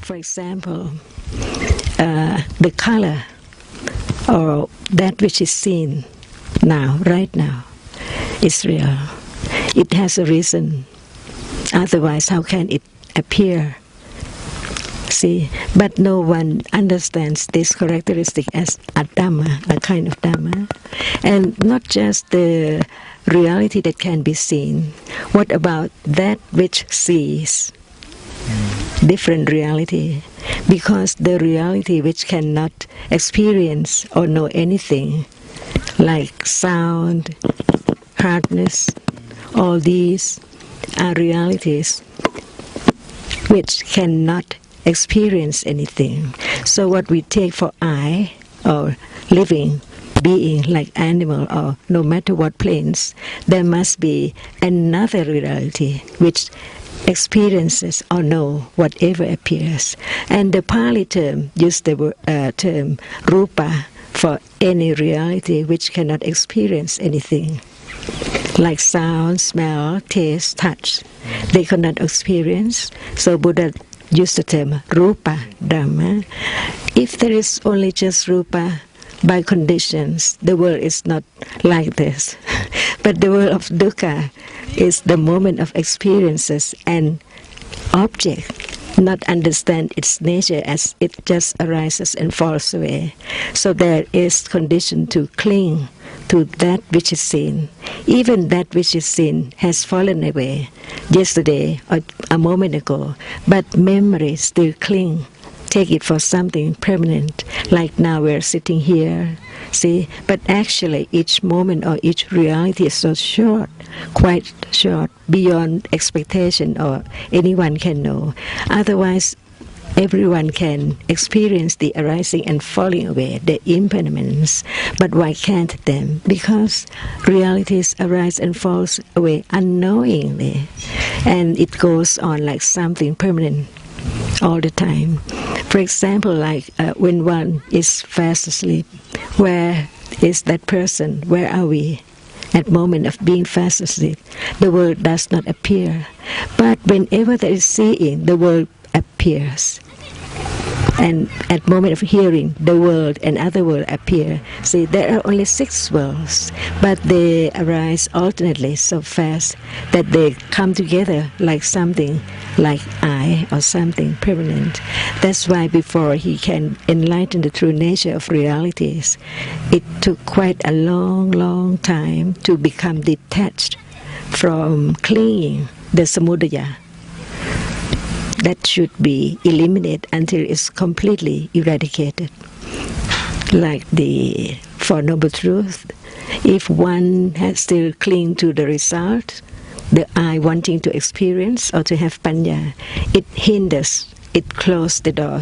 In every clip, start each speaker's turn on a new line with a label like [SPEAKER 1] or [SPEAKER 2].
[SPEAKER 1] For example, the color or that which is seen now, right now, is real. It has a reason. Otherwise, how can it appear? See, but no one understands this characteristic as a Dhamma, a kind of Dhamma. And not just the reality that can be seen. What about that which sees? Different reality. Because the reality which cannot experience or know anything, like sound, hardness, all these are realities which cannot experience anything. So what we take for I, or living being like animal, or no matter what planes, there must be another reality which experiences or know whatever appears. And the Pali term used the term rupa for any reality which cannot experience anything, like sound, smell, taste, touch. They cannot experience. So Buddha used the term rupa Dhamma. If there is only just rupa, by conditions, the world is not like this. But the world of dukkha is the moment of experiences, and object not understand its nature as it just arises and falls away. So there is condition to cling to that which is seen. Even that which is seen has fallen away yesterday or a moment ago, but memory still cling. Take it for something permanent, like now we're sitting here, see? But actually each moment or each reality is so short, quite short, beyond expectation or anyone can know. Otherwise, everyone can experience the arising and falling away, the impermanence. But why can't them? Because realities arise and falls away unknowingly. And it goes on like something permanent all the time. For example, like when one is fast asleep, where is that person? Where are we? At moment of being fast asleep, the world does not appear. But whenever there is seeing, the world appears. And at moment of hearing, the world and other world appear. See, there are only 6 worlds, but they arise alternately so fast that they come together like something like I or something permanent. That's why before he can enlighten the true nature of realities, it took quite a long time to become detached from clinging the samudaya. That should be eliminated until it's completely eradicated. Like the Four Noble Truths, if one has still cling to the result, the I wanting to experience or to have panya, it hinders, it closes the door,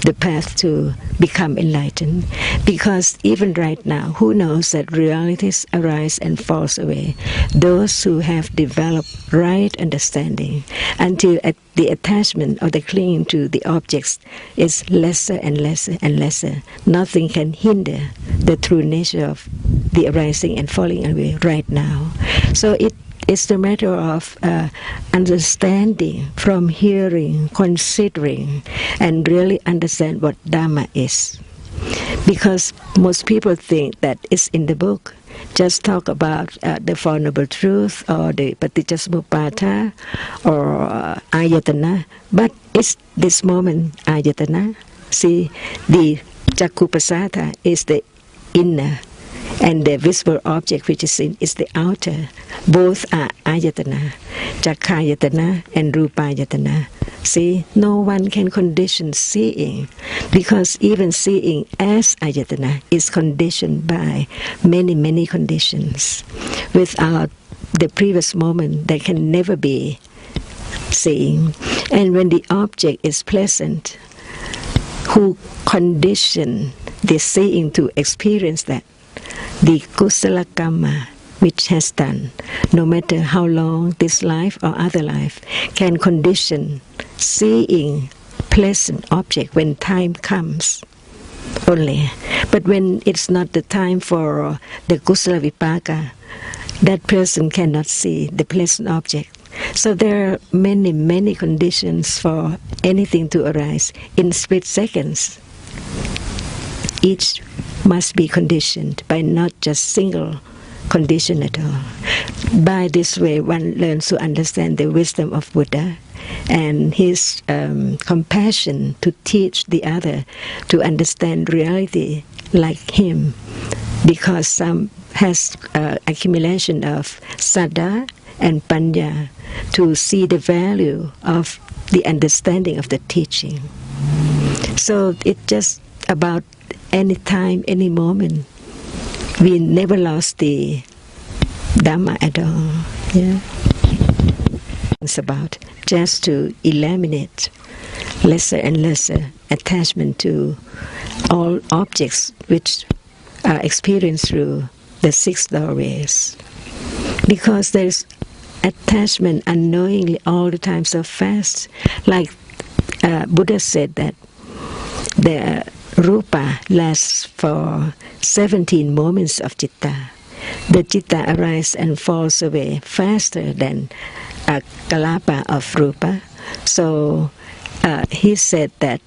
[SPEAKER 1] the path to become enlightened. Because even right now, who knows that realities arise and falls away? Those who have developed right understanding, until the attachment or the clinging to the objects is lesser and lesser and lesser. Nothing can hinder the true nature of the arising and falling away right now. So it's the matter of understanding from hearing, considering, and really understand what Dhamma is. Because most people think that it's in the book. Just talk about the Four Noble Truths or the Paticcasamuppada or Ayatana. But it's this moment, Ayatana. See, the Cakkupasada is the inner, and the visible object which is seen is the outer. Both are ayatana, cakkayatana and rupayatana. See, no one can condition seeing, because even seeing as ayatana is conditioned by many conditions. Without the previous moment, there can never be seeing. And when the object is pleasant, who condition the seeing to experience that? The kusala kamma which has done, no matter how long this life or other life, can condition seeing pleasant object when time comes only. But when it's not the time for the kusala vipaka, that person cannot see the pleasant object. So there are many conditions for anything to arise in split seconds. Each must be conditioned by not just single condition at all. By this way, one learns to understand the wisdom of Buddha and his compassion to teach the other to understand reality like him, because some has accumulation of saddha and panya to see the value of the understanding of the teaching. So it's just about any time, any moment. We never lost the Dhamma at all. Yeah. It's about just to eliminate lesser and lesser attachment to all objects which are experienced through the six doorways. Because there's attachment unknowingly all the time so fast. Like Buddha said that the rupa lasts for 17 moments of citta. The citta arises and falls away faster than a kalapa of rupa. So he said that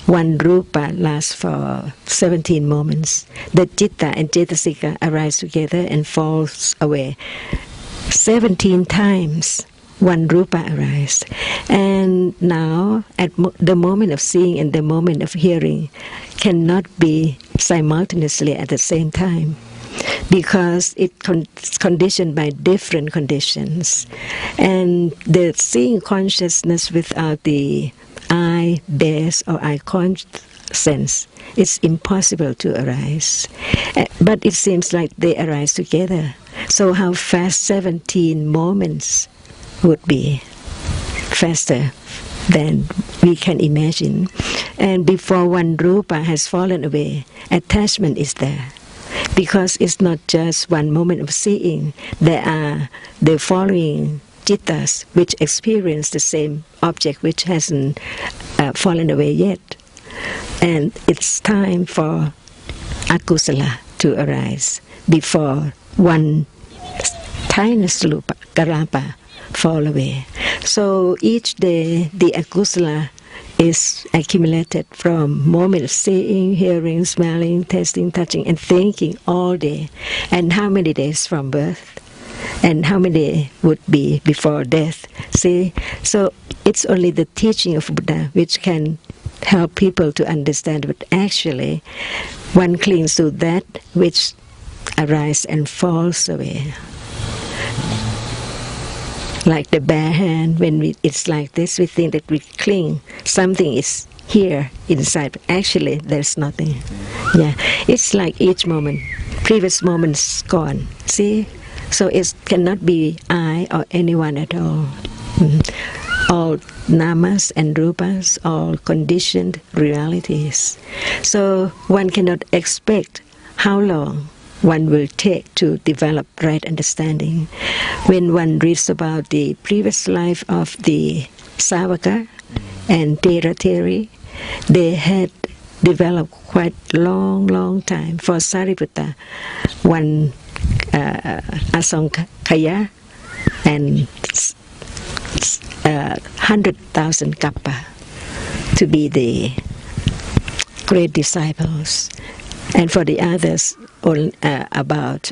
[SPEAKER 1] one rupa lasts for 17 moments. The citta and cetasika arise together and falls away 17 times. One rupa arises. And now, at the moment of seeing and the moment of hearing cannot be simultaneously at the same time, because it's conditioned by different conditions. And the seeing consciousness without the eye base or eye sense, it's impossible to arise. But it seems like they arise together. So how fast 17 moments would be faster than we can imagine. And before one rupa has fallen away, attachment is there. Because it's not just one moment of seeing, there are the following cittas which experience the same object which hasn't fallen away yet. And it's time for akusala to arise before one tiniest karapa fall away. So each day the akusala is accumulated from moment of seeing, hearing, smelling, tasting, touching, and thinking all day. And how many days from birth? And how many would be before death? See? So it's only the teaching of Buddha which can help people to understand, but actually one clings to that which arises and falls away. Like the bare hand, when it's like this, we think that we cling. Something is here inside, but actually there's nothing. Yeah, it's like each moment, previous moment's gone. See, so it cannot be I or anyone at all. All namas and rupas, all conditioned realities. So one cannot expect how long one will take to develop right understanding. When one reads about the previous life of the Savaka and Thera, they had developed quite long time. For Sariputta, one asankaya and 100,000 kappa to be the great disciples. And for the others, about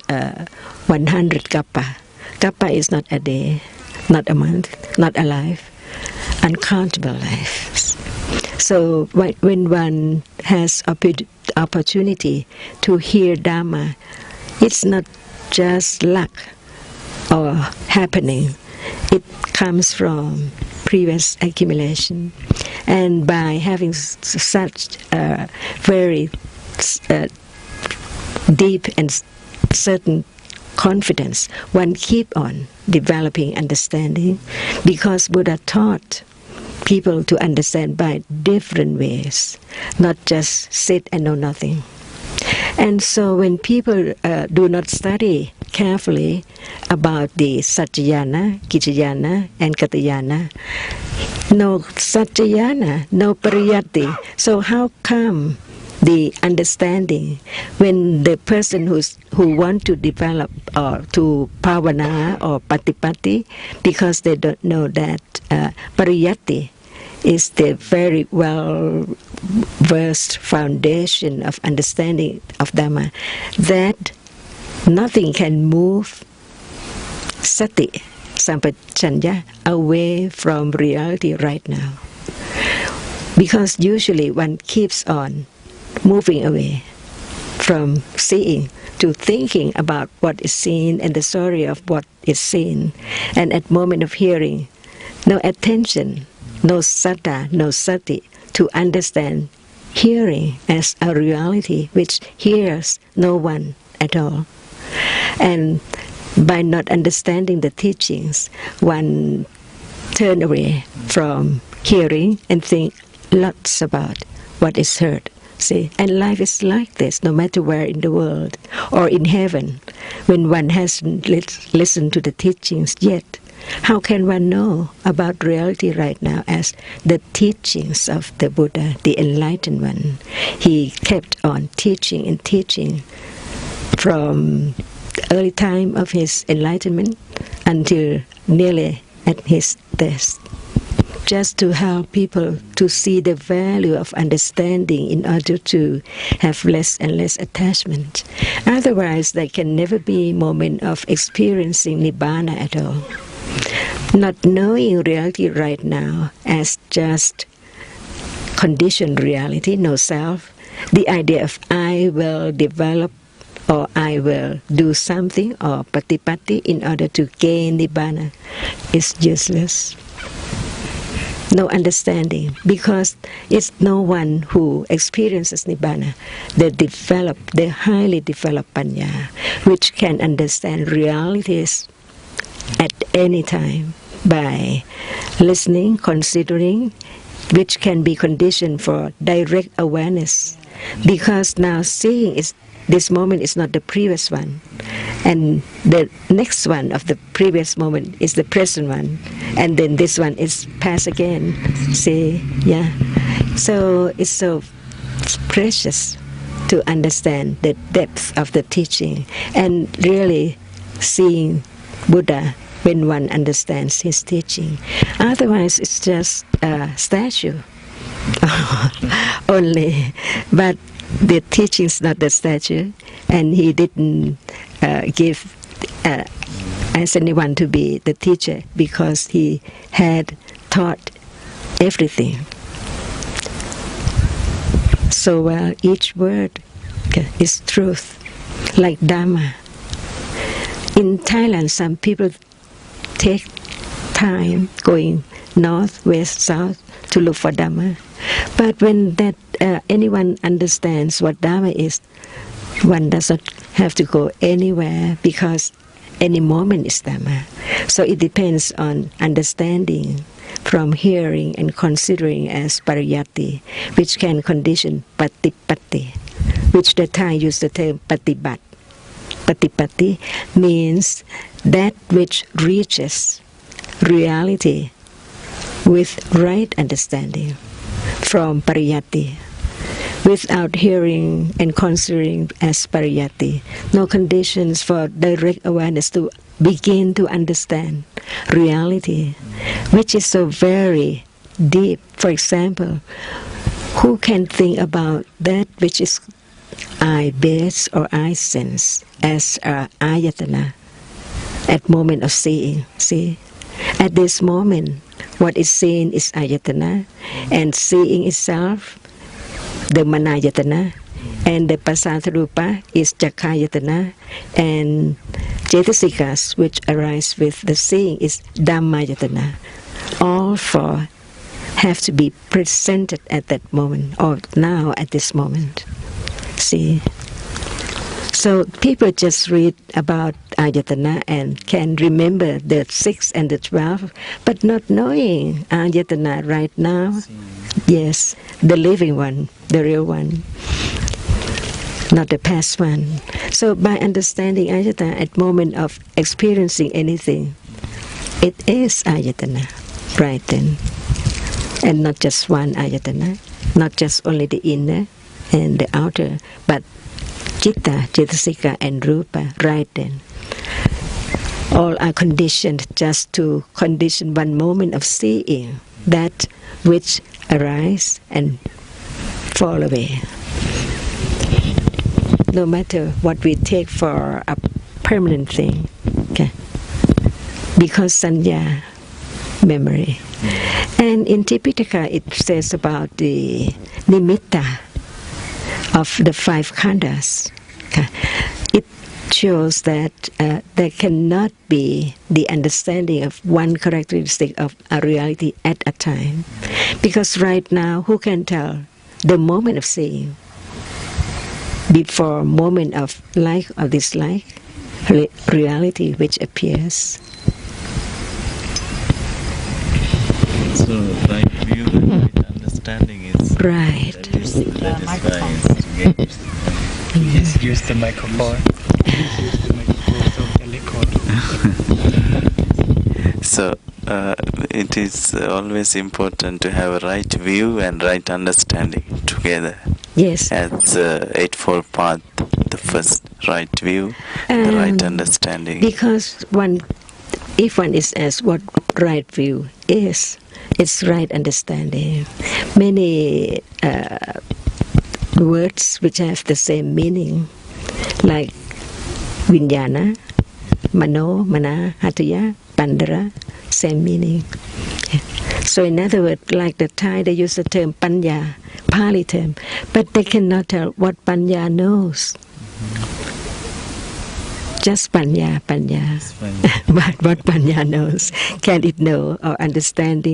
[SPEAKER 1] 100 kappa. Kappa is not a day, not a month, not a life, uncountable lives. So when one has opportunity to hear Dhamma, it's not just luck or happening. It comes from previous accumulation. And by having such very deep and certain confidence, one keep on developing understanding, because Buddha taught people to understand by different ways, not just sit and know nothing. And so when people do not study carefully about the Satchayana, Kichayana, and Katayana, no Satchayana, no Pariyatti, so how come the understanding. When the person who want to develop or to bhavana or patipatti, because they don't know that pariyatti is the very well versed foundation of understanding of Dhamma, that nothing can move sati, sampachanya, away from reality right now. Because usually one keeps on moving away from seeing to thinking about what is seen and the story of what is seen. And at moment of hearing, no attention, no satta, no sati to understand hearing as a reality which hears no one at all. And by not understanding the teachings, one turn away from hearing and think lots about what is heard. See, and life is like this, no matter where in the world or in heaven. When one hasn't listened to the teachings yet, how can one know about reality right now as the teachings of the Buddha, the enlightened one? He kept on teaching and teaching from the early time of his enlightenment until nearly at his death, just to help people to see the value of understanding in order to have less and less attachment. Otherwise, there can never be a moment of experiencing Nibbana at all. Not knowing reality right now as just conditioned reality, no self, the idea of I will develop or I will do something or patipatti in order to gain Nibbana is useless. No understanding, because it's no one who experiences Nibbana. They highly developed Panya, which can understand realities at any time by listening, considering, which can be conditioned for direct awareness. Because now seeing is this moment is not the previous one, and the next one of the previous moment is the present one, and then this one is past again. See, yeah. So it's so precious to understand the depth of the teaching and really seeing Buddha when one understands his teaching. Otherwise, it's just a statue only. But the teaching is not the statue, and he didn't ask anyone to be the teacher because he had taught everything so well. Each word is truth, like Dhamma. In Thailand, some people take time going north, west, south to look for Dhamma. But when anyone understands what Dhamma is, one doesn't have to go anywhere because any moment is Dhamma. So it depends on understanding from hearing and considering as pariyatti, which can condition patipatti, which the Thai use the term patibat. Patipatti means that which reaches reality with right understanding from pariyatti. Without hearing and considering as pariyatti, no conditions for direct awareness to begin to understand reality, which is so very deep. For example, who can think about that which is eye base or eye sense as ayatana at moment of seeing? See, at this moment, what is seen is ayatana, and seeing itself, the manayatana, and the pasatharupa is chakayatana, and cetasikas, which arise with the seeing, is dhammayatana. All four have to be presented at that moment, or now at this moment. See? So people just read about ayatana and can remember the 6 and the 12, but not knowing ayatana right now. Yes, the living one, the real one, not the past one. So by understanding ayatana at moment of experiencing anything, it is ayatana right then. And not just one ayatana, not just only the inner, and the outer, but Chitta, Cetasika and Rupa, right then. All are conditioned just to condition one moment of seeing, that which arise and fall away. No matter what we take for a permanent thing, okay? Because sanya, memory. And in Tipitaka it says about the nimitta of the five khandas. Okay? It shows that there cannot be the understanding of one characteristic of a reality at a time. Because right now, who can tell the moment of seeing before moment of like or dislike, reality which appears?
[SPEAKER 2] So right view and right understanding is
[SPEAKER 1] right.
[SPEAKER 2] That is why
[SPEAKER 3] Yes, use the microphone. Use the microphone so we can record.
[SPEAKER 2] So it is always important to have a right view and right understanding together.
[SPEAKER 1] Yes.
[SPEAKER 2] As Eightfold Path, the first right view, the right understanding.
[SPEAKER 1] Because if one is asked what right view is, it's right understanding. Many words which have the same meaning, like Vijnana, Mano, Mana, Hataya, Pandara, same meaning. So in other words, like the Thai, they use the term Panya, Pali term, but they cannot tell what Panya knows. Just Panya. But what Panya knows, can it know or understand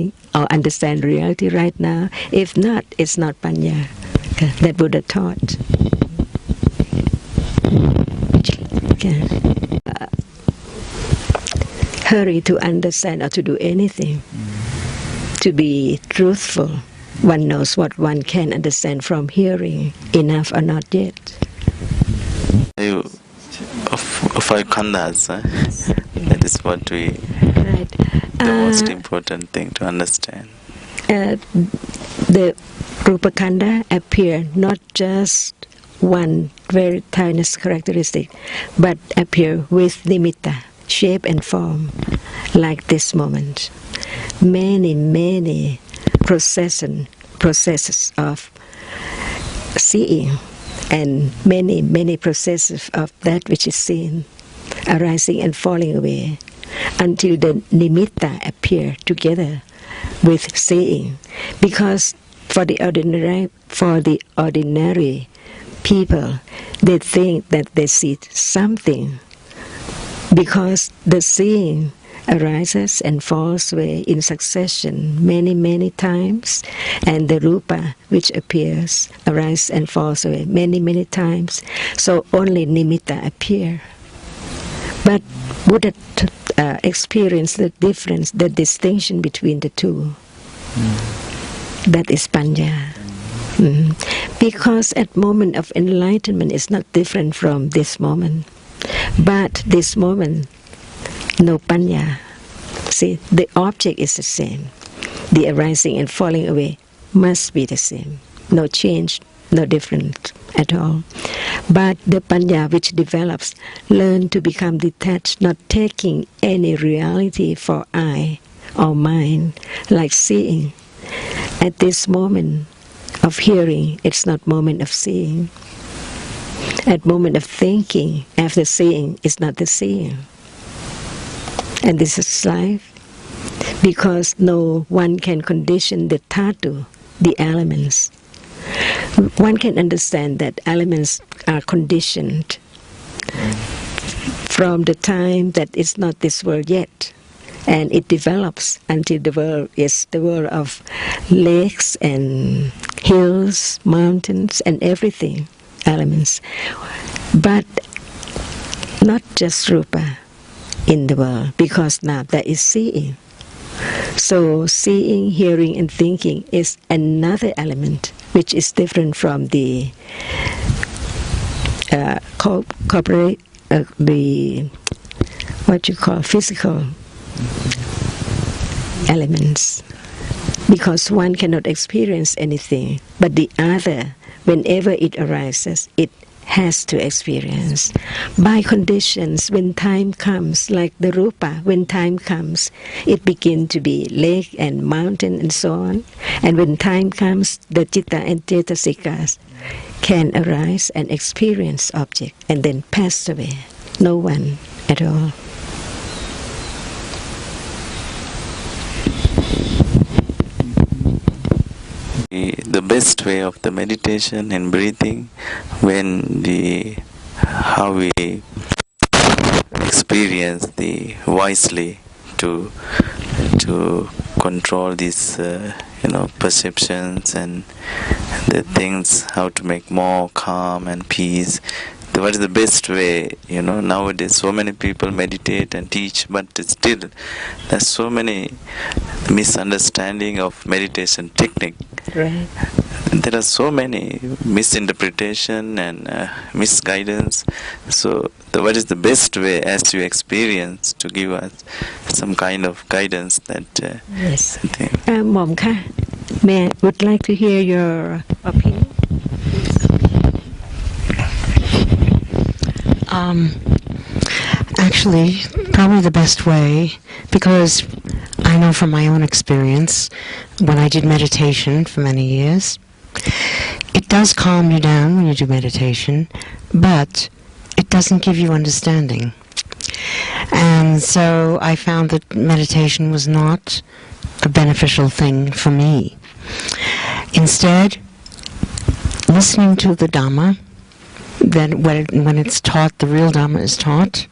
[SPEAKER 1] reality right now? If not, it's not Panya that Buddha taught. Okay. Hurry to understand or to do anything. To be truthful, one knows what one can understand from hearing, enough or not yet.
[SPEAKER 2] Five khandas, that is what we.
[SPEAKER 1] Right.
[SPEAKER 2] The most important thing to understand.
[SPEAKER 1] The Rupa Khanda appear not just one very tiny characteristic, but appear with nimitta, shape and form, like this moment. Many processes of seeing and many processes of that which is seen arising and falling away until the nimitta appear together with seeing. Because for the ordinary people, they think that they see something because the seeing arises and falls away in succession many times, and the rupa which appears arises and falls away many times. So only nimitta appear. But Buddha experienced the difference, the distinction between the two. That is panya. Because at moment of enlightenment is not different from this moment. But this moment, no panya. See, the object is the same. The arising and falling away must be the same. No change, no difference at all. But the panya which develops learn to become detached, not taking any reality for eye or mind, like seeing. At this moment of hearing, it's not moment of seeing. At moment of thinking, after seeing, it's not the seeing. And this is life, because no one can condition the dhatu, the elements. One can understand that elements are conditioned from the time that it's not this world yet, and it develops until the world is the world of lakes and hills, mountains, and everything, elements. But not just rupa in the world, because now there is seeing. So seeing, hearing, and thinking is another element which is different from the physical elements. because one cannot experience anything, but the other, whenever it arises, it has to experience. By conditions, when time comes, like the rupa, when time comes, it begins to be lake and mountain and so on. And when time comes, the citta and cetasikas can arise and experience object and then pass away. No one at all.
[SPEAKER 2] The best way of the meditation and breathing, how we experience the wisely to control these perceptions and the things, how to make more calm and peace. What is the best way? Nowadays so many people meditate and teach, but still there's so many misunderstanding of meditation technique.
[SPEAKER 1] Right.
[SPEAKER 2] There are so many misinterpretation and misguidance. So what is the best way, as you experience, to give us some kind of guidance that
[SPEAKER 1] yes. Mom ka, would like to hear your opinion.
[SPEAKER 4] Actually, probably the best way, because I know from my own experience, when I did meditation for many years, it does calm you down when you do meditation, but it doesn't give you understanding. And so I found that meditation was not a beneficial thing for me. Instead, listening to the Dhamma, then when it's taught, the real Dhamma is taught,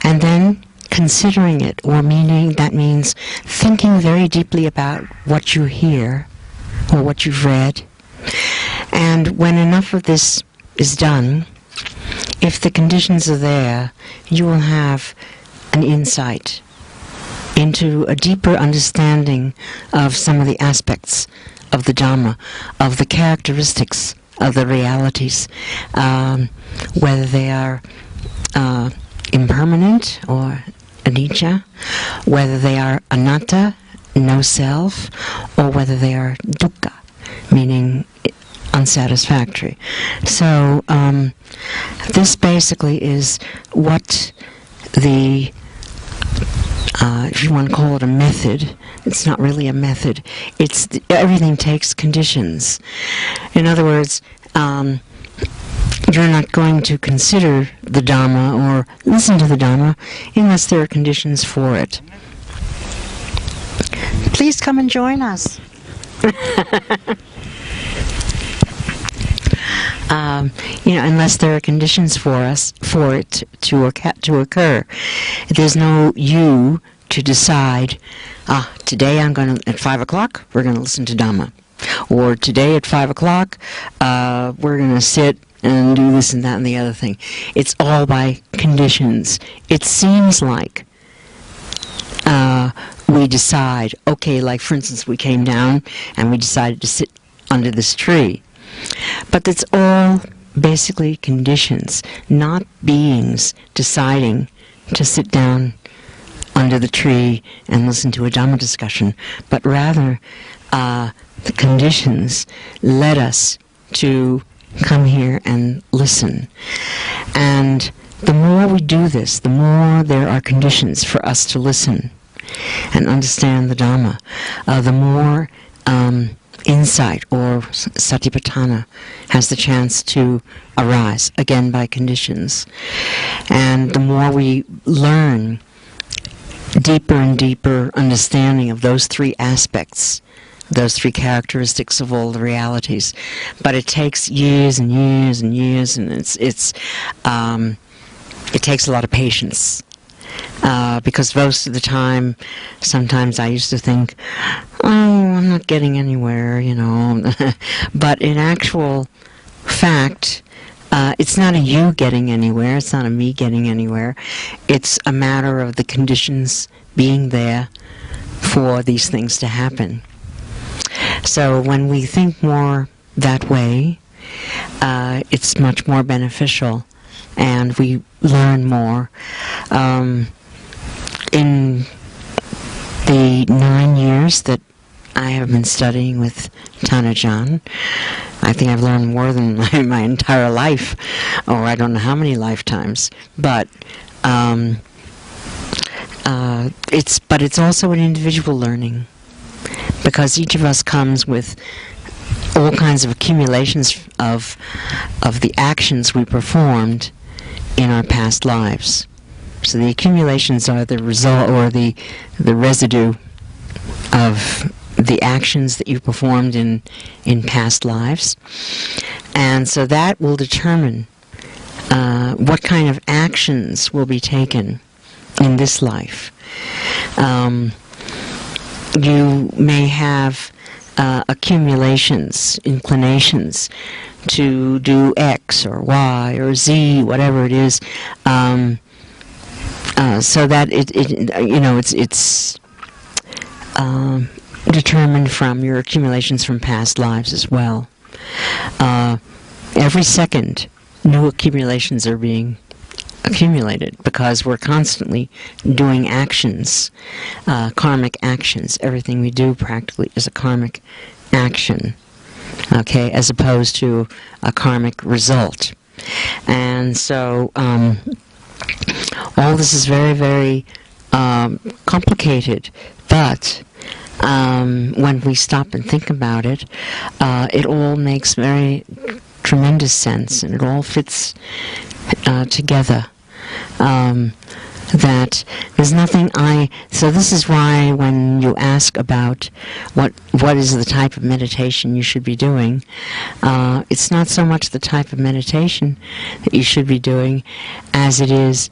[SPEAKER 4] and then considering it, or that means thinking very deeply about what you hear or what you've read. And when enough of this is done, if the conditions are there, you will have an insight into a deeper understanding of some of the aspects of the Dhamma, of the characteristics of the realities, whether they are impermanent or anicca, whether they are anatta, no self, or whether they are dukkha, meaning unsatisfactory. So this basically is what the if you want to call it a method, it's not really a method. It's everything takes conditions. In other words, you're not going to consider the Dhamma or listen to the Dhamma unless there are conditions for it. Please come and join us. Unless there are conditions for it to occur. There's no you to decide, today I'm going to, at 5 o'clock, we're going to listen to Dhamma. Or today at 5 o'clock, we're going to sit and do this and that and the other thing. It's all by conditions. It seems like we decide, okay, like for instance, we came down and we decided to sit under this tree. But it's all basically conditions, not beings deciding to sit down under the tree and listen to a Dhamma discussion, but rather the conditions led us to come here and listen. And the more we do this, the more there are conditions for us to listen and understand the Dhamma, the more insight or satipatthana has the chance to arise, again by conditions. And the more we learn deeper and deeper understanding of those three aspects, those three characteristics of all the realities. But it takes years and years and years, and it takes a lot of patience. Because most of the time, sometimes I used to think, I'm not getting anywhere, But in actual fact, it's not a you getting anywhere, it's not a me getting anywhere. It's a matter of the conditions being there for these things to happen. So when we think more that way, it's much more beneficial, and we learn more. In the 9 years that I have been studying with Ajarn. I think I've learned more than my entire life, or I don't know how many lifetimes. But it's also an individual learning, because each of us comes with all kinds of accumulations of the actions we performed in our past lives. So the accumulations are the result, or the residue of the actions that you performed in past lives. And so that will determine what kind of actions will be taken in this life. You may have accumulations, inclinations to do X or Y or Z, whatever it is, so that it's determined from your accumulations from past lives as well. Every second, new accumulations are being accumulated, because we're constantly doing actions, karmic actions. Everything we do practically is a karmic action, okay, as opposed to a karmic result. And so all this is very, very complicated, but when we stop and think about it, it all makes very tremendous sense, and it all fits together. That there's nothing so this is why when you ask about what is the type of meditation you should be doing, it's not so much the type of meditation that you should be doing as it is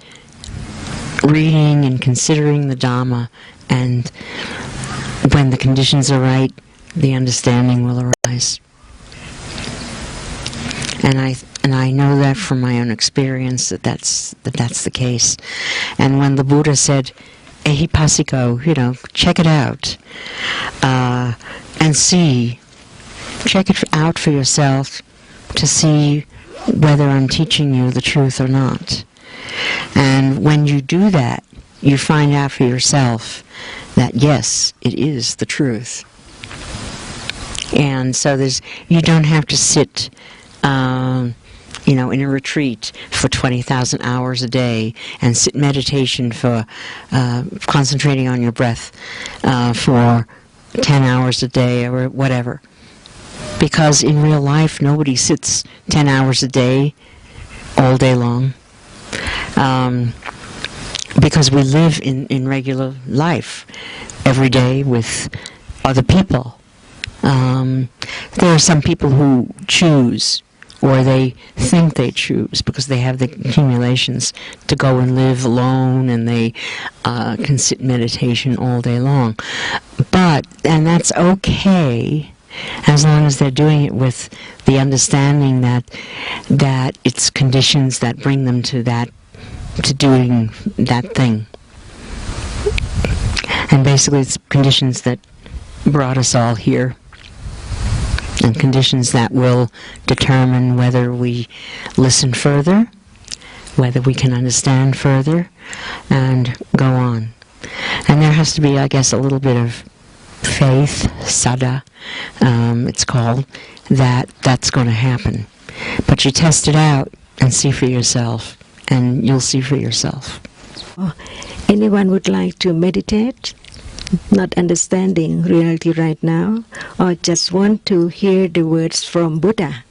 [SPEAKER 4] reading and considering the Dhamma, and when the conditions are right, the understanding will arise. And I know that from my own experience that's the case. And when the Buddha said, "Ehipasiko," check it out, and check it out for yourself to see whether I'm teaching you the truth or not. And when you do that, you find out for yourself that yes, it is the truth. And so you don't have to sit in a retreat for 20,000 hours a day and sit meditation for concentrating on your breath for 10 hours a day or whatever. Because in real life, nobody sits 10 hours a day all day long. Because we live in regular life every day with other people. There are some people who choose, or they think they choose, because they have the accumulations to go and live alone, and they can sit meditation all day long. And that's okay, as long as they're doing it with the understanding that it's conditions that bring them to doing that thing. And basically it's conditions that brought us all here, and conditions that will determine whether we listen further, whether we can understand further, and go on. And there has to be, I guess, a little bit of faith, saddha, it's called, that's going to happen. But you test it out and see for yourself, and you'll see for yourself.
[SPEAKER 1] Anyone would like to meditate, not understanding reality right now, or just want to hear the words from Buddha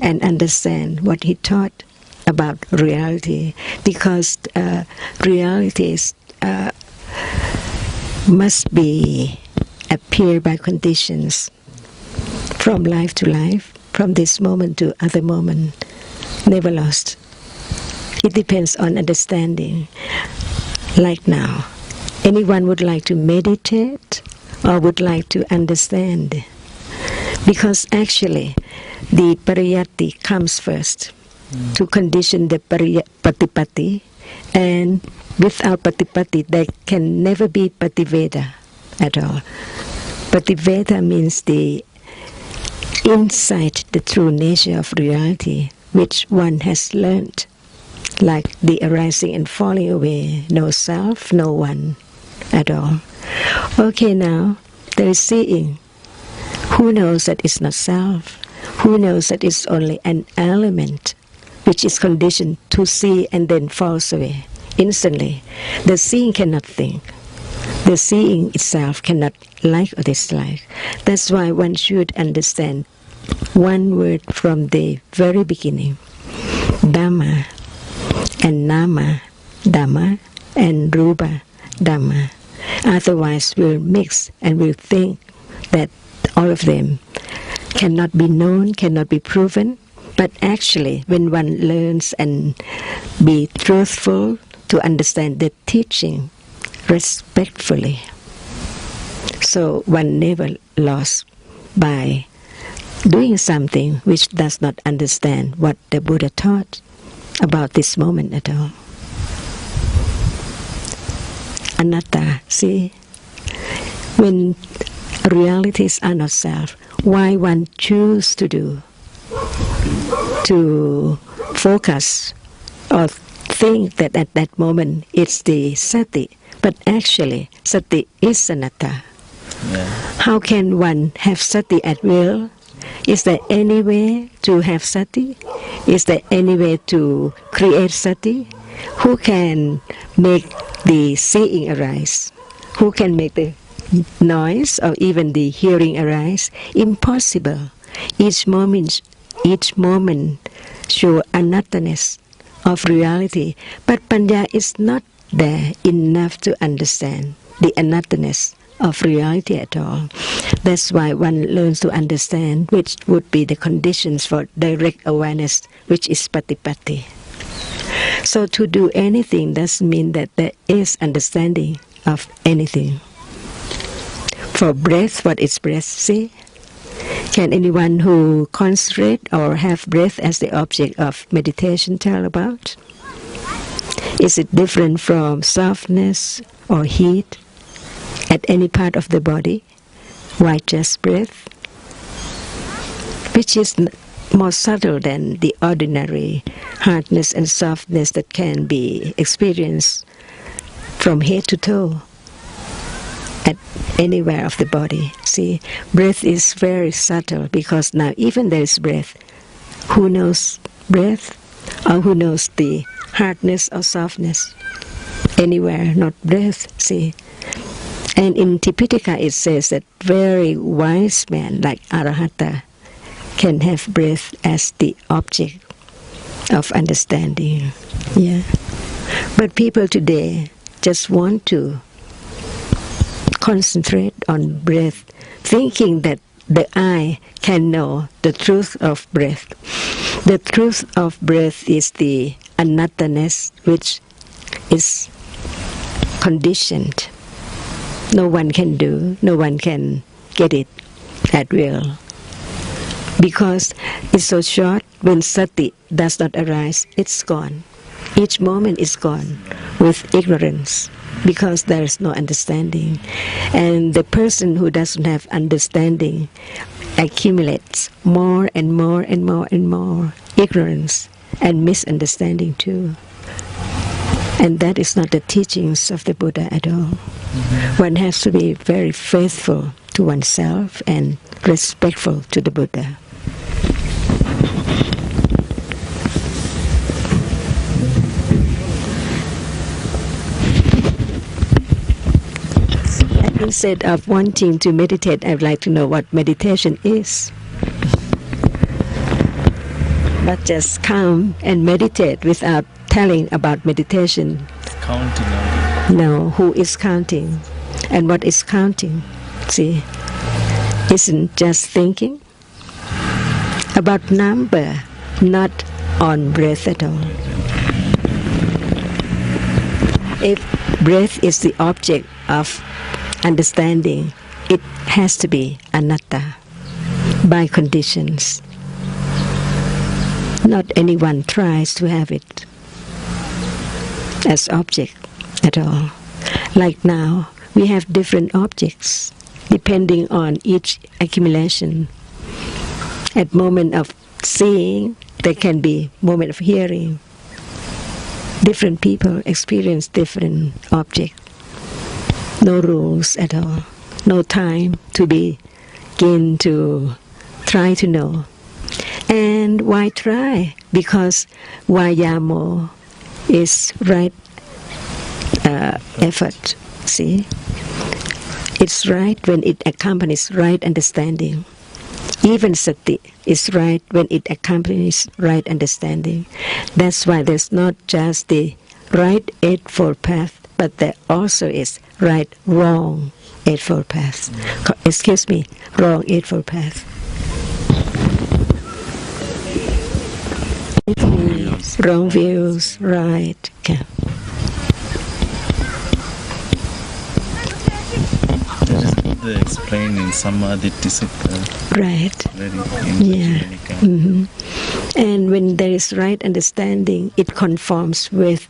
[SPEAKER 1] and understand what he taught about reality? Because realities must be appear by conditions from life to life, from this moment to other moment, never lost. It depends on understanding. Like now, anyone would like to meditate or would like to understand? Because actually, the pariyatti comes first to condition the patipatti, and without patipatti, there can never be pativeda at all. Pativeda means the insight, the true nature of reality, which one has learned, like the arising and falling away, no self, no one at all. Okay, now, there is seeing. Who knows that it's not self? Who knows that it's only an element which is conditioned to see and then falls away instantly? The seeing cannot think. The seeing itself cannot like or dislike. That's why one should understand one word from the very beginning. Dhamma and Nama Dhamma and Rupa Dhamma. Otherwise we'll mix and we'll think that all of them cannot be known, cannot be proven. But actually, when one learns and be truthful to understand the teaching respectfully, so one never lost by doing something which does not understand what the Buddha taught about this moment at all. Anatta, see, when realities are not self, why one choose to focus or think that at that moment it's the sati, but actually sati is anatta.
[SPEAKER 2] Yeah.
[SPEAKER 1] How can one have sati at will? Is there any way to have sati? Is there any way to create sati? Who can make the seeing arise? Who can make the noise or even the hearing arise? Impossible. Each moment show anatta-ness of reality, but panya is not there enough to understand the anatta-ness of reality at all. That's why one learns to understand which would be the conditions for direct awareness, which is patipatti. So to do anything doesn't mean that there is understanding of anything. For breath, what is breath? See? Can anyone who concentrate or have breath as the object of meditation tell about? Is it different from softness or heat at any part of the body? Why just breath? Which is more subtle than the ordinary hardness and softness that can be experienced from head to toe at anywhere of the body. See, breath is very subtle because now even there is breath. Who knows breath or who knows the hardness or softness? Anywhere, not breath, see. And in Tipitaka it says that very wise men like Arahata can have breath as the object of understanding. Yeah. But people today just want to concentrate on breath, thinking that the eye can know the truth of breath. The truth of breath is the anatta-ness which is conditioned. No one can do, no one can get it at will. Because it's so short, when sati does not arise, it's gone. Each moment is gone with ignorance because there is no understanding. And the person who doesn't have understanding accumulates more and more and more and more ignorance and misunderstanding too. And that is not the teachings of the Buddha at all. One has to be very faithful to oneself and respectful to the Buddha. And instead of wanting to meditate, I would like to know what meditation is. Not just come and meditate without telling about meditation.
[SPEAKER 3] Counting only.
[SPEAKER 1] No, who is counting and what is counting? See, isn't just thinking about number, not on breath at all. If breath is the object of understanding, it has to be anatta by conditions. Not anyone tries to have it as object at all. Like now, we have different objects depending on each accumulation. At moment of seeing, there can be moment of hearing. Different people experience different objects. No rules at all. no time to begin to try to know. And why try? Because Vayamo is right effort. See? It's right when it accompanies right understanding. Even sati is right when it accompanies right understanding. That's why there's not just the right eightfold path, but there also is right, wrong eightfold path. Excuse me, wrong eightfold path. Wrong views, right. Okay.
[SPEAKER 2] They explain in Samadhi-Sutta.
[SPEAKER 1] Right.
[SPEAKER 2] Very
[SPEAKER 1] Yeah. And when there is right understanding, it conforms with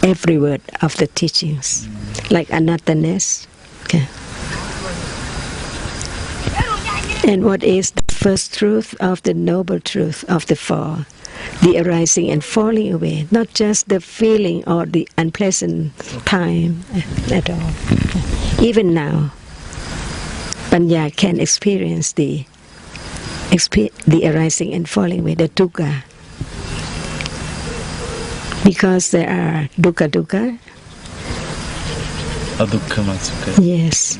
[SPEAKER 1] every word of the teachings, like anattanes. Okay. And what is the first truth of the noble truth of the four? The arising and falling away, not just the feeling or the unpleasant time at all. Even now, Panya can experience the arising and falling away, the dukkha. Because there are dukkha.
[SPEAKER 2] Adukkha Sukha.
[SPEAKER 1] Yes.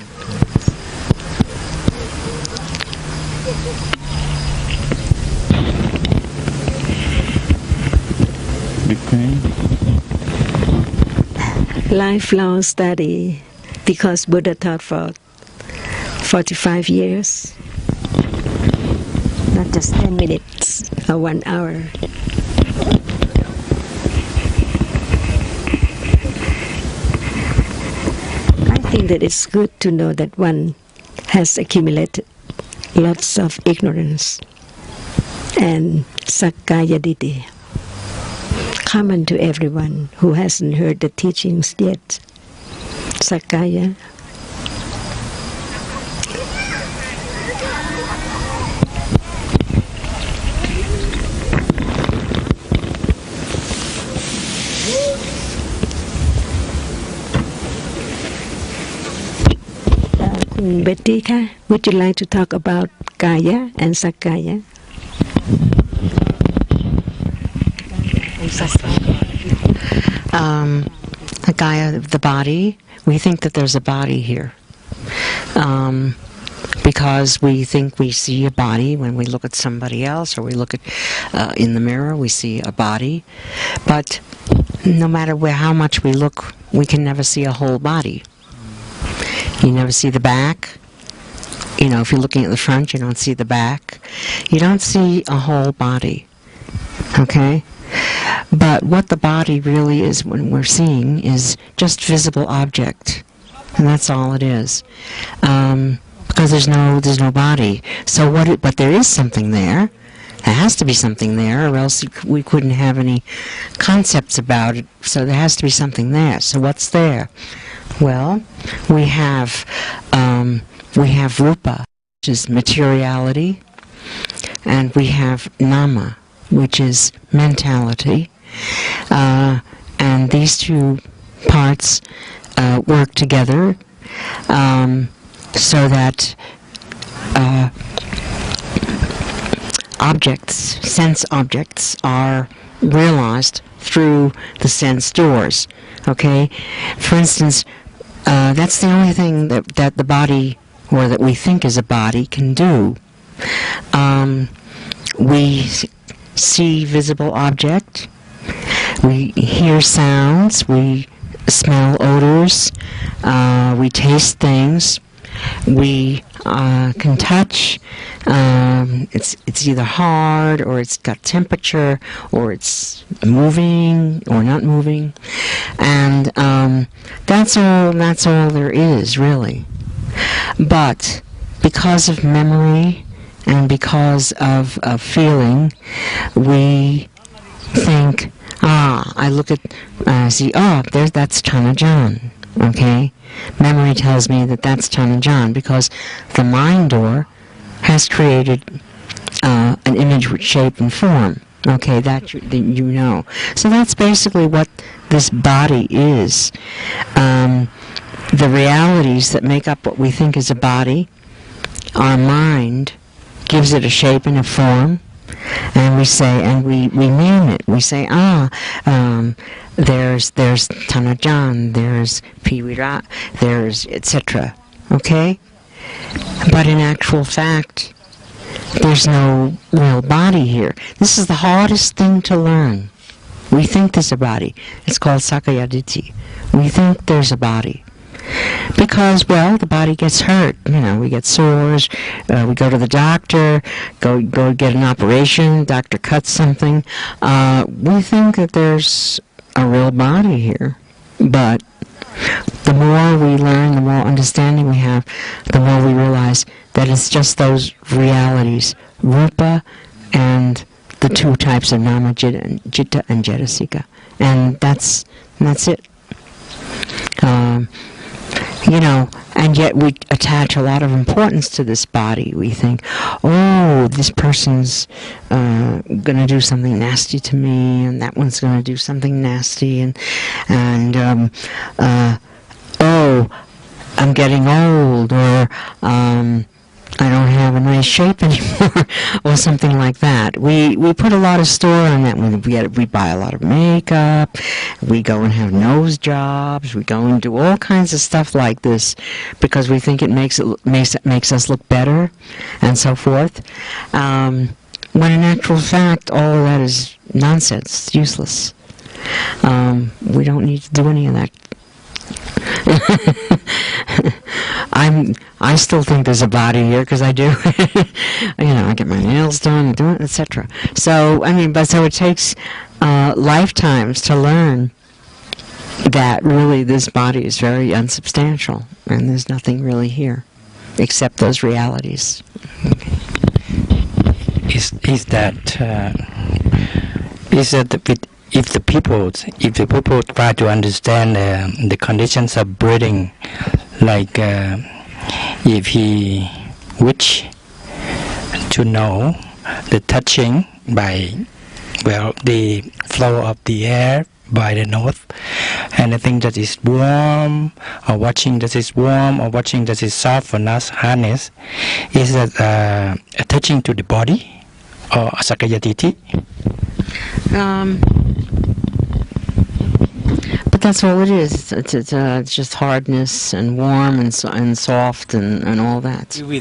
[SPEAKER 1] Lifelong study, because Buddha taught for 45 years, not just 10 minutes or 1 hour. I think that it's good to know that one has accumulated lots of ignorance and sakkaya ditthi, common to everyone who hasn't heard the teachings yet. Sakkaya. Betty, would you like to talk about Kaya and Sakkaya?
[SPEAKER 4] The Kaya, the body, we think that there's a body here. Because we think we see a body when we look at somebody else, or we look at in the mirror, we see a body. But no matter how much we look, we can never see a whole body. You never see the back. You know, if you're looking at the front, you don't see the back. You don't see a whole body. Okay? But what the body really is when we're seeing is just visible object. And that's all it is. Because there's no body. So but there is something there. There has to be something there, or else we couldn't have any concepts about it. So there has to be something there. So what's there? Well, we have rupa, which is materiality, and we have nama, which is mentality, and these two parts work together so that sense objects are realized through the sense doors. Okay? For instance, that's the only thing that the body, or that we think is a body, can do. We see visible object, we hear sounds, we smell odors, we taste things, we can touch. It's either hard, or it's got temperature, or it's moving or not moving, and that's all there is, really. But because of memory and because of feeling, we think, I look at, see, that's Chanajan. Okay? Memory tells me that that's Chanajan, because the mind door has created an image with shape and form. Okay, that you know. So that's basically what this body is. the realities that make up what we think is a body, our mind gives it a shape and a form, and we say, and we name it. We say, there's Tanajan, there's Piwira, there's etc. Okay? But in actual fact, there's no real body here. This is the hardest thing to learn. We think there's a body. It's called Sakaya Ditti. We think there's a body. Because, well, the body gets hurt. We get sores, we go to the doctor, go get an operation, doctor cuts something. We think that there's a real body here. But the more we learn, the more understanding we have, the more we realize that it's just those realities, rupa and the two types of nama, jitta and jetasika. And that's it. And yet we attach a lot of importance to this body. We think, this person's going to do something nasty to me, and that one's going to do something nasty, and I'm getting old, or I don't have a nice shape anymore, or something like that. We put a lot of store on that. We buy a lot of makeup, we go and have nose jobs, we go and do all kinds of stuff like this because we think it makes us look better, and so forth. When in actual fact, all of that is nonsense. It's useless. We don't need to do any of that. I still think there's a body here because I do. I get my nails done, etc. So so it takes lifetimes to learn that really this body is very unsubstantial and there's nothing really here except those realities. Okay.
[SPEAKER 5] Is that if the people try to understand the conditions of breathing, like if he wish to know the touching by the flow of the air by the nose, anything that is warm or watching that is warm or watching that is soft or not hardness, is that attaching to the body or Sakaya Ditti?
[SPEAKER 4] But that's all it is. It's just hardness and warm and soft and all that.
[SPEAKER 5] If we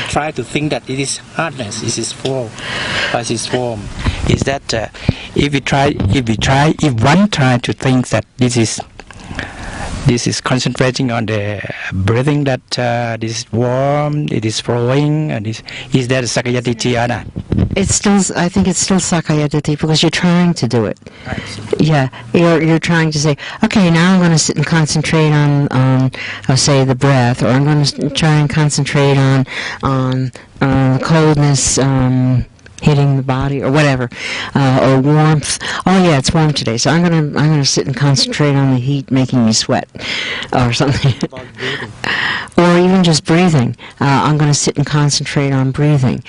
[SPEAKER 5] try to think that it is hardness, it is warm, or it is warm, is that if one try to think that this is concentrating on the breathing, that this is warm, it is flowing, and is that Sakaya Ditti or not?
[SPEAKER 4] I think it's still Sakaya Ditti because you're trying to do it. Yeah, you're trying to say, okay, now I'm going to sit and concentrate on say the breath, or I'm going to try and concentrate on coldness hitting the body, or whatever, or warmth. Oh yeah, it's warm today, so I'm gonna sit and concentrate on the heat making me sweat, or something. Or even just breathing. I'm gonna sit and concentrate on breathing,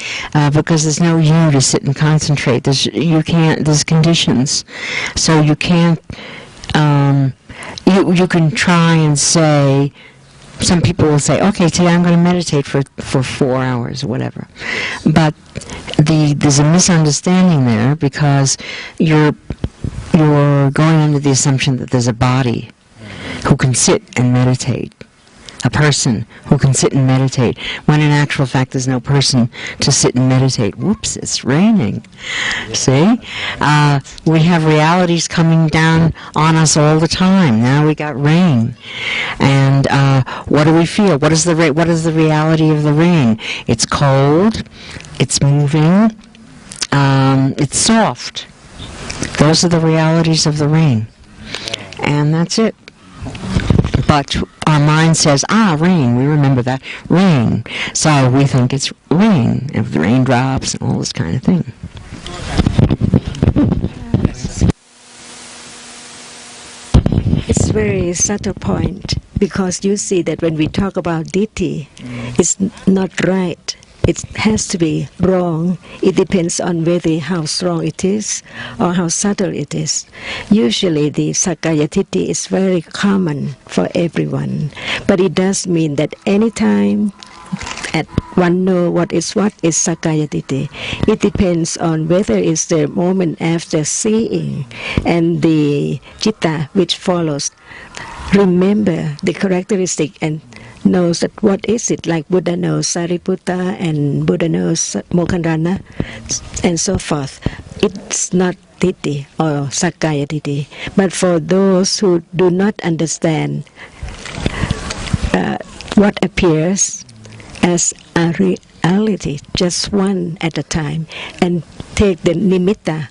[SPEAKER 4] because there's no you to sit and concentrate. There's conditions, so you can't. You can try and say. Some people will say, okay, today I'm going to meditate for 4 hours or whatever. But there's a misunderstanding there because you're going under the assumption that there's a body who can sit and meditate. A person who can sit and meditate, when in actual fact there's no person to sit and meditate. Whoops, it's raining. See? We have realities coming down on us all the time. Now we got rain. And what do we feel? What is the reality of the rain? It's cold, it's moving, it's soft. Those are the realities of the rain. And that's it. But our mind says, rain, we remember that, rain. So we think it's rain, of the raindrops and all this kind of thing.
[SPEAKER 1] It's a very subtle point, because you see that when we talk about ditti, it's not right it has to be wrong. It depends on whether how strong it is or how subtle it is. Usually the Sakaya Ditti is very common for everyone, but it does mean that anytime at one know what is Sakaya Ditti. It depends on whether it's the moment after seeing and the citta which follows. Remember the characteristic and knows that what is it, like Buddha knows Sariputta and Buddha knows Mokkharana and so forth. It's not Ditti or Sakaya Ditti. But for those who do not understand what appears as a reality, just one at a time, and take the nimitta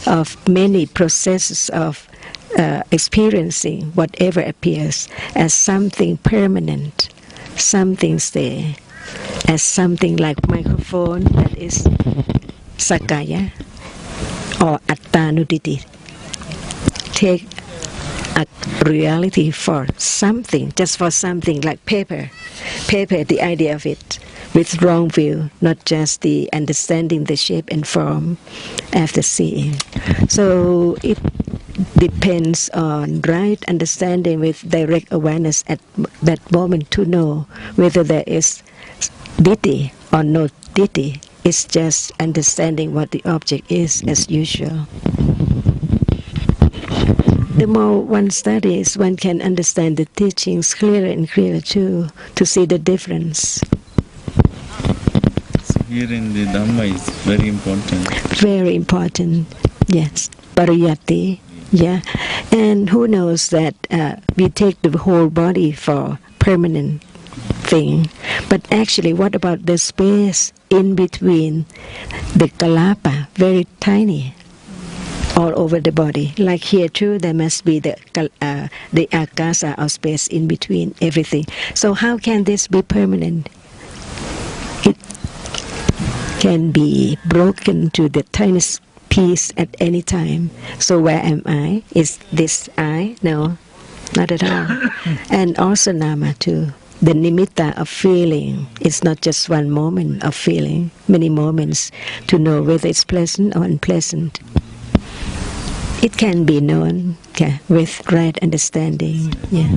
[SPEAKER 1] of many processes of experiencing whatever appears as something permanent, something stay, as something like microphone that is Sakaya or Attanuditi. Take a reality for something, just for something like paper, the idea of it, with wrong view, not just the understanding the shape and form after seeing. So it depends on right understanding with direct awareness at that moment to know whether there is ditti or no ditti. It's just understanding what the object is as usual. The more one studies, one can understand the teachings clearer and clearer too, to see the difference.
[SPEAKER 6] So here in the Dhamma is very important.
[SPEAKER 1] Very important, yes. Pariyati, yeah. And who knows that we take the whole body for permanent thing. But actually, what about the space in between the kalapa, very tiny, all over the body? Like here too, there must be the akasa or space in between everything. So how can this be permanent? It can be broken to the tiniest piece at any time. So where am I? Is this I? No, not at all. And also nama too. The nimitta of feeling is not just one moment of feeling, many moments to know whether it's pleasant or unpleasant. It can be known with right understanding. Yeah.